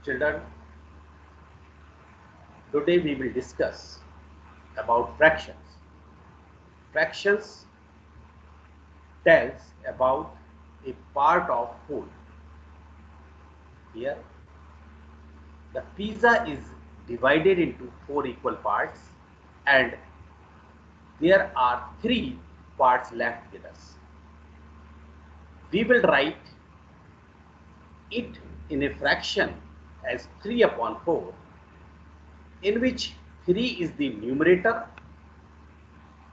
Children, today we will discuss about fractions. Fractions tells about a part of whole. Here, the pizza is divided into 4 equal parts and there are 3 parts left with us. We will write it in a fraction as 3 upon 4, in which 3 is the numerator,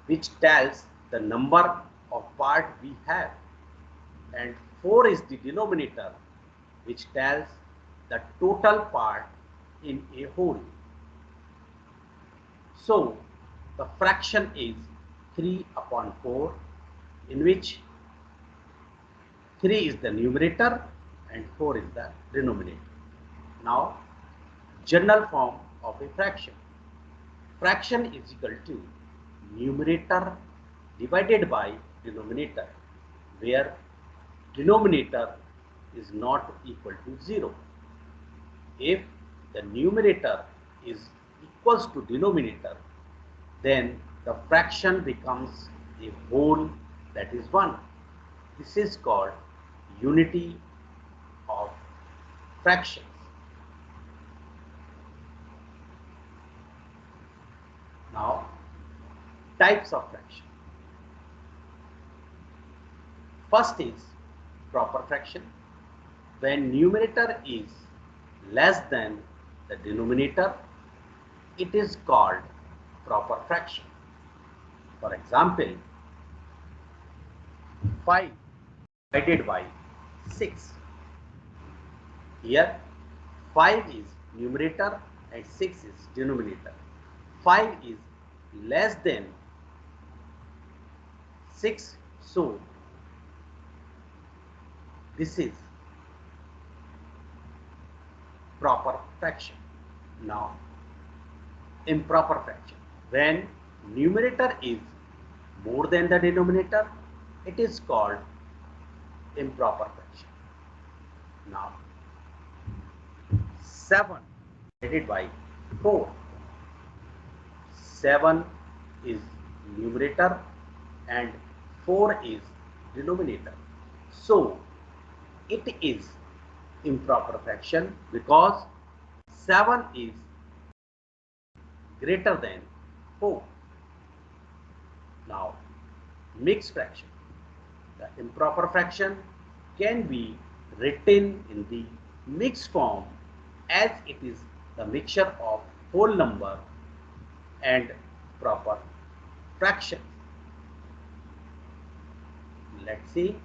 which tells the number of part we have, and 4 is the denominator, which tells the total part in a whole. So the fraction is 3 upon 4, in which 3 is the numerator and 4 is the denominator. Now, general form of a fraction. Fraction is equal to numerator divided by denominator, where denominator is not equal to 0. If the numerator is equals to denominator, then the fraction becomes a whole, that is 1. This is called unity of fractions. Now, types of fraction. First is proper fraction. When numerator is less than the denominator, it is called proper fraction. For example, 5 divided by 6. Here 5 is numerator and 6 is denominator. 5 is less than 6, so this is proper fraction. Now, improper fraction. When numerator is more than the denominator, it is called improper fraction. Now, 7 divided by 4. 7 is numerator and 4 is denominator. So, it is improper fraction because 7 is greater than 4. Now, mixed fraction. The improper fraction can be written in the mixed form as it is the mixture of whole number and proper fraction. Let's see.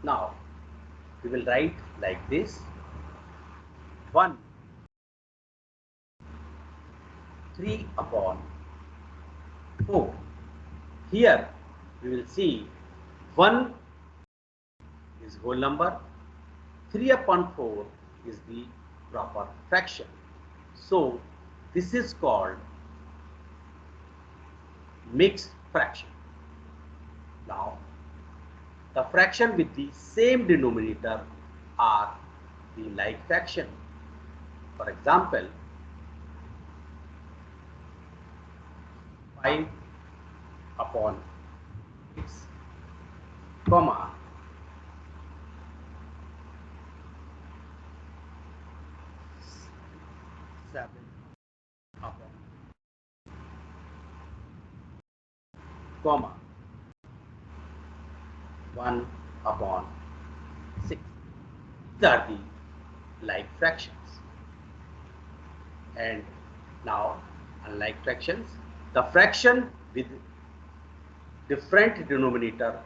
Now, we will write like this: 1 3 upon 4. Here we will see 1 is whole number, 3 upon 4 is the proper fraction. So this is called mixed fraction. Now, the fraction with the same denominator are the like fraction. For example, 5 upon 6, comma 7 upon, comma 1 upon 6. These are the like fractions. And now, unlike fractions, the fraction with different denominator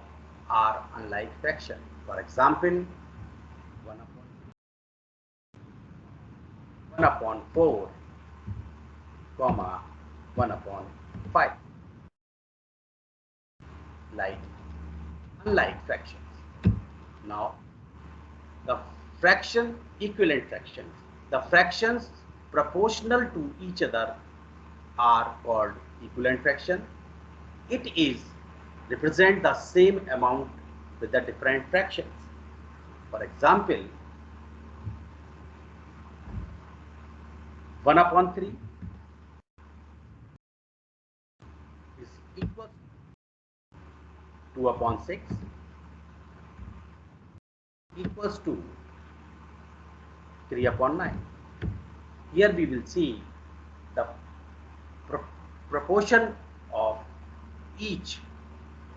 are unlike fraction. For example, 1 upon 4, comma 1 upon 5. Like unlike fractions. Now, the fraction equivalent fractions. The fractions proportional to each other are called equivalent fraction. It is represent the same amount with the different fractions. For example, 1 upon 3 is equal to 2 upon 6 equals to 3 upon 9. Here we will see the proportion of each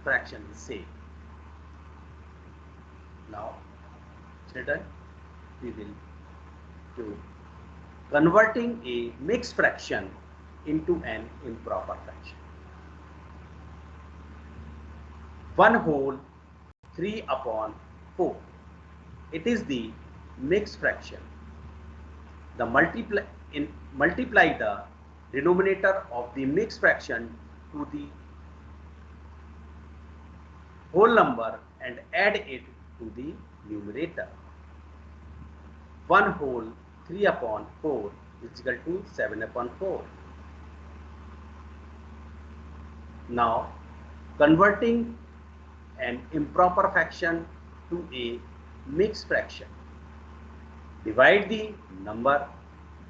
fraction is same. Now, children, we will do converting a mixed fraction into an improper fraction. 1 whole 3 upon 4. It is the mixed fraction. The multiply the denominator of the mixed fraction to the whole number and add it to the numerator. 1 whole 3 upon 4 is equal to 7 upon 4. Now, converting an improper fraction to a mixed fraction. Divide the number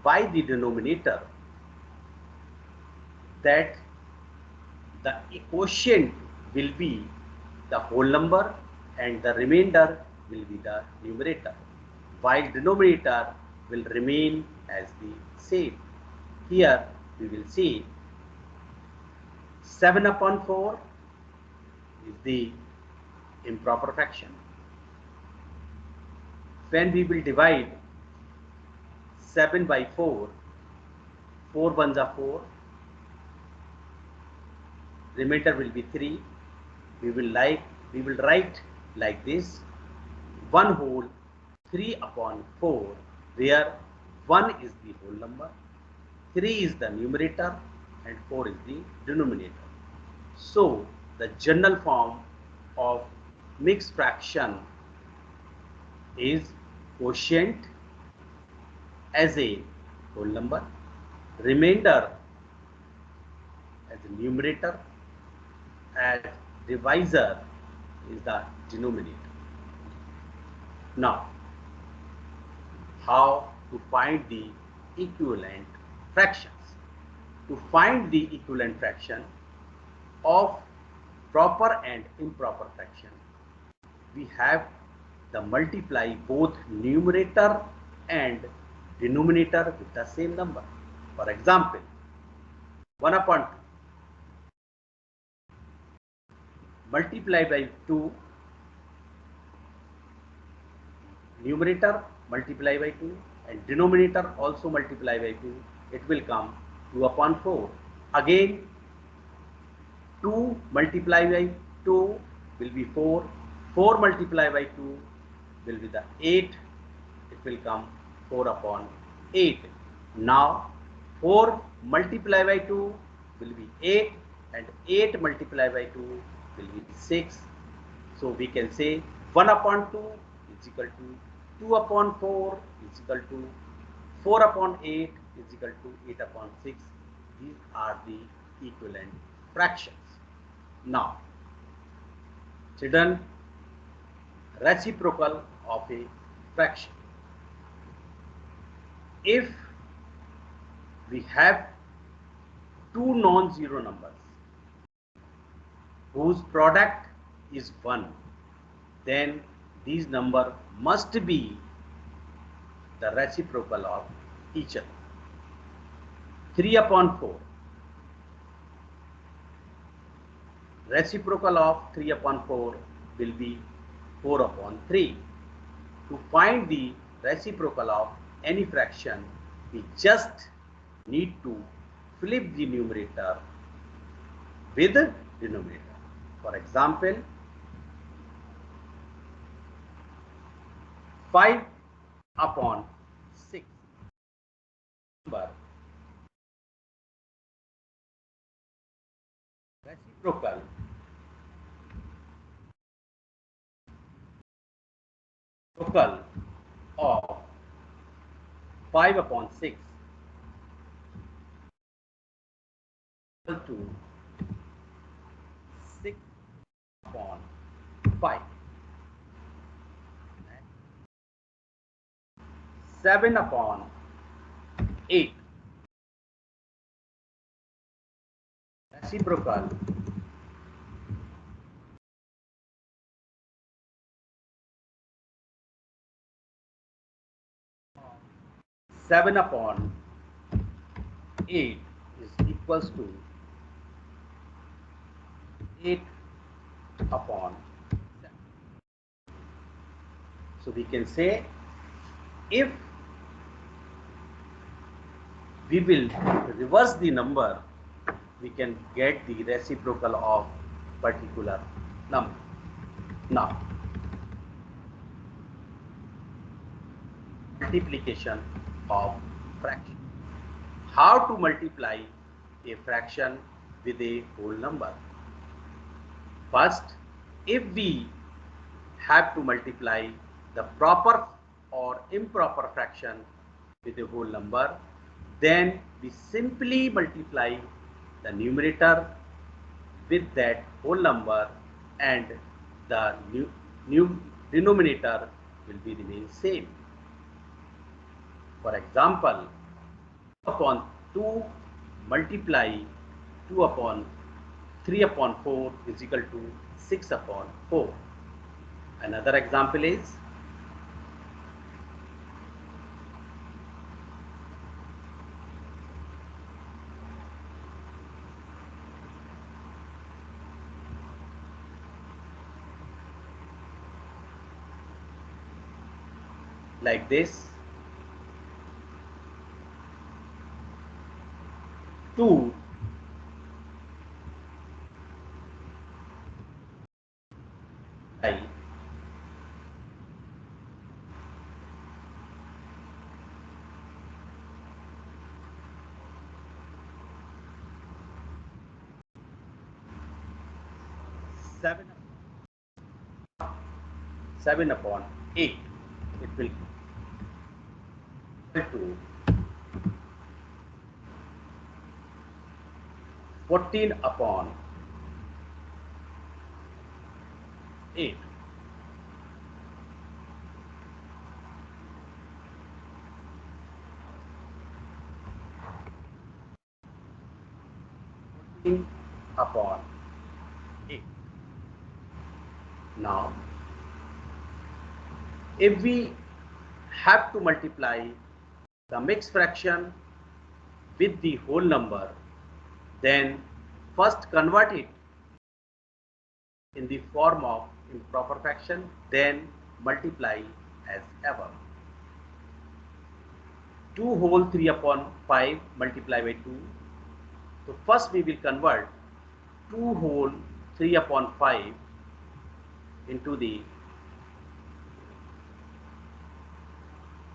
by the denominator, that the quotient will be the whole number and the remainder will be the numerator, while denominator will remain as the same. Here we will see 7 upon 4 is the improper fraction. When we will divide 7 by 4, 4 ones are 4, remainder will be 3. We will write like this: 1 whole 3 upon 4, where 1 is the whole number, 3 is the numerator and 4 is the denominator. So the general form of mixed fraction is quotient as a whole number, remainder as a numerator, and divisor is the denominator. Now, how to find the equivalent fractions? To find the equivalent fraction of proper and improper fraction, we have to multiply both numerator and denominator with the same number. For example, 1 upon 2 multiply by 2, numerator multiply by 2 and denominator also multiply by 2, it will come 2 upon 4. Again 2 multiply by 2 will be 4, 4 multiply by 2 will be the 8, it will come 4 upon 8. Now 4 multiply by 2 will be 8 and 8 multiply by 2 will be 6. So we can say 1 upon 2 is equal to 2 upon 4 is equal to 4 upon 8 is equal to 8 upon 6. These are the equivalent fractions. Now, children, reciprocal of a fraction. If we have two non-zero numbers whose product is 1, then these numbers must be the reciprocal of each other. 3 upon 4. Reciprocal of 3 upon 4 will be 4 upon 3. To find the reciprocal of any fraction, we just need to flip the numerator with the denominator. For example, 5 upon 6 number reciprocal of 5 upon 6 to 6 upon 5. 7 upon 8. Reciprocal 7 upon 8 is equals to 8 upon 7. So we can say, if we will reverse the number, we can get the reciprocal of particular number. Now, multiplication of fraction. How to multiply a fraction with a whole number? First, if we have to multiply the proper or improper fraction with a whole number, then we simply multiply the numerator with that whole number, and the new denominator will be remain same. For example, upon 2 multiply 2 upon 3 upon 4 is equal to 6 upon 4. Another example is like this: 2 by 7 upon 8, it will equal to 14 upon 8. Upon 8. Now, if we have to multiply the mixed fraction with the whole number, then first convert it in the form of improper fraction, then multiply as ever. 2 whole 3 upon 5 multiply by 2. So first we will convert 2 whole 3 upon 5 into the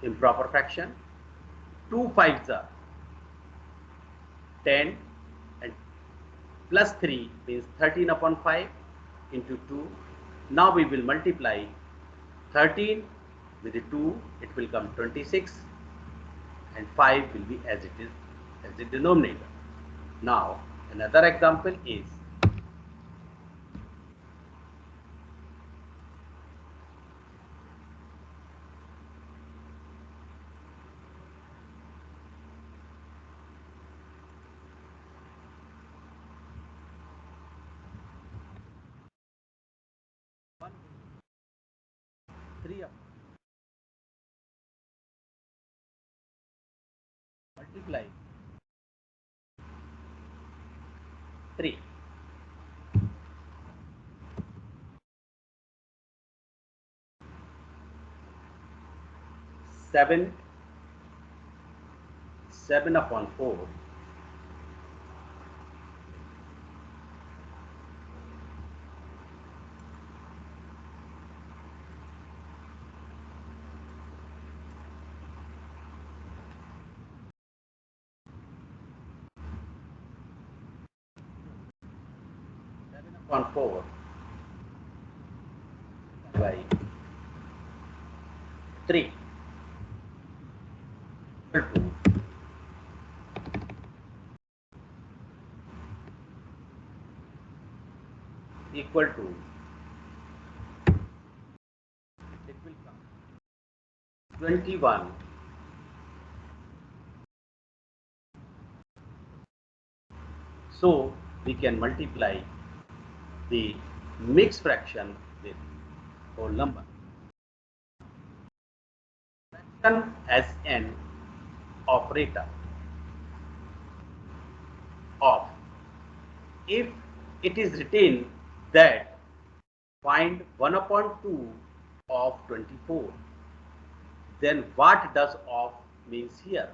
improper fraction. 2 5s are 10, and plus 3 means 13 upon 5 into 2. Now we will multiply 13 with the 2, it will come 26, and 5 will be as it is as the denominator. Now another example is three of multiply 3. 7 upon 4 upon 4 by 3 equal to equal to, it will come 21. So we can multiply the mixed fraction with whole number. Fraction as an operator of, if it is written that find 1 upon 2 of 24, then what does of means here?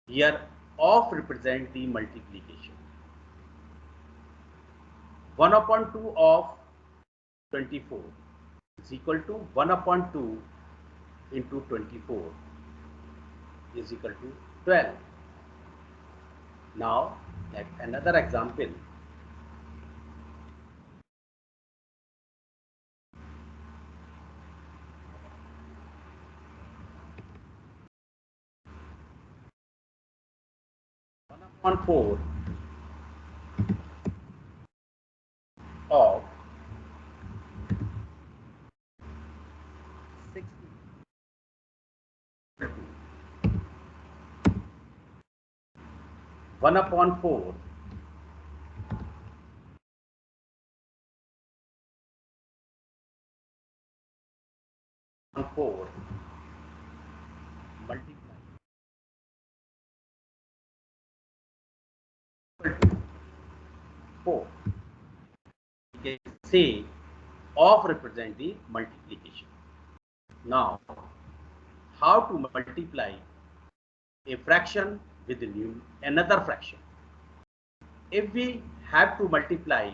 Here of represent the multiplication. 1 upon 2 of 24 is equal to 1 upon 2 into 24 is equal to 12. Now, like another example, one upon 4 of 60 1 upon 4 on 4 multiply 4. We can say of represent the multiplication. Now, how to multiply a fraction with another fraction? If we have to multiply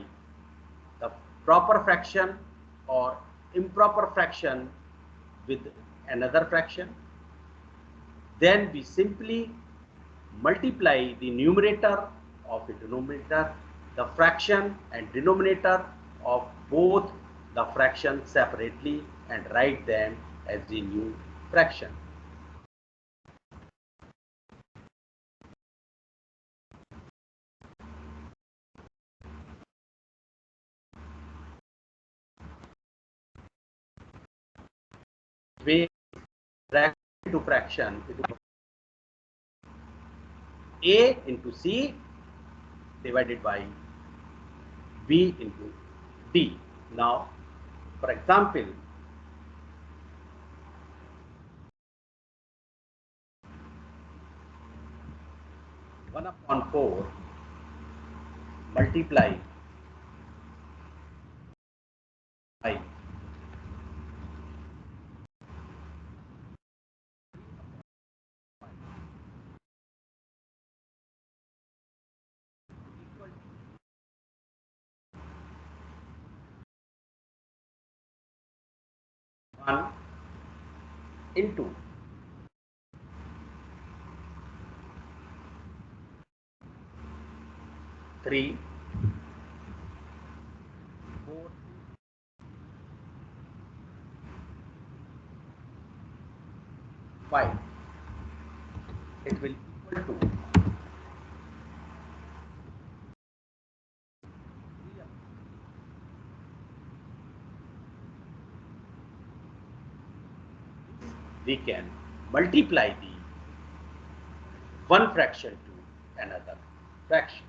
the proper fraction or improper fraction with another fraction, then we simply multiply the numerator of the denominator, the fraction and denominator of both the fractions separately, and write them as the new fraction. Way fraction to fraction, A into C divided by B into D. Now, for example, 1 upon 4 multiply by 1 into 3, 4, 5. It will equal to, we can multiply the one fraction to another fraction.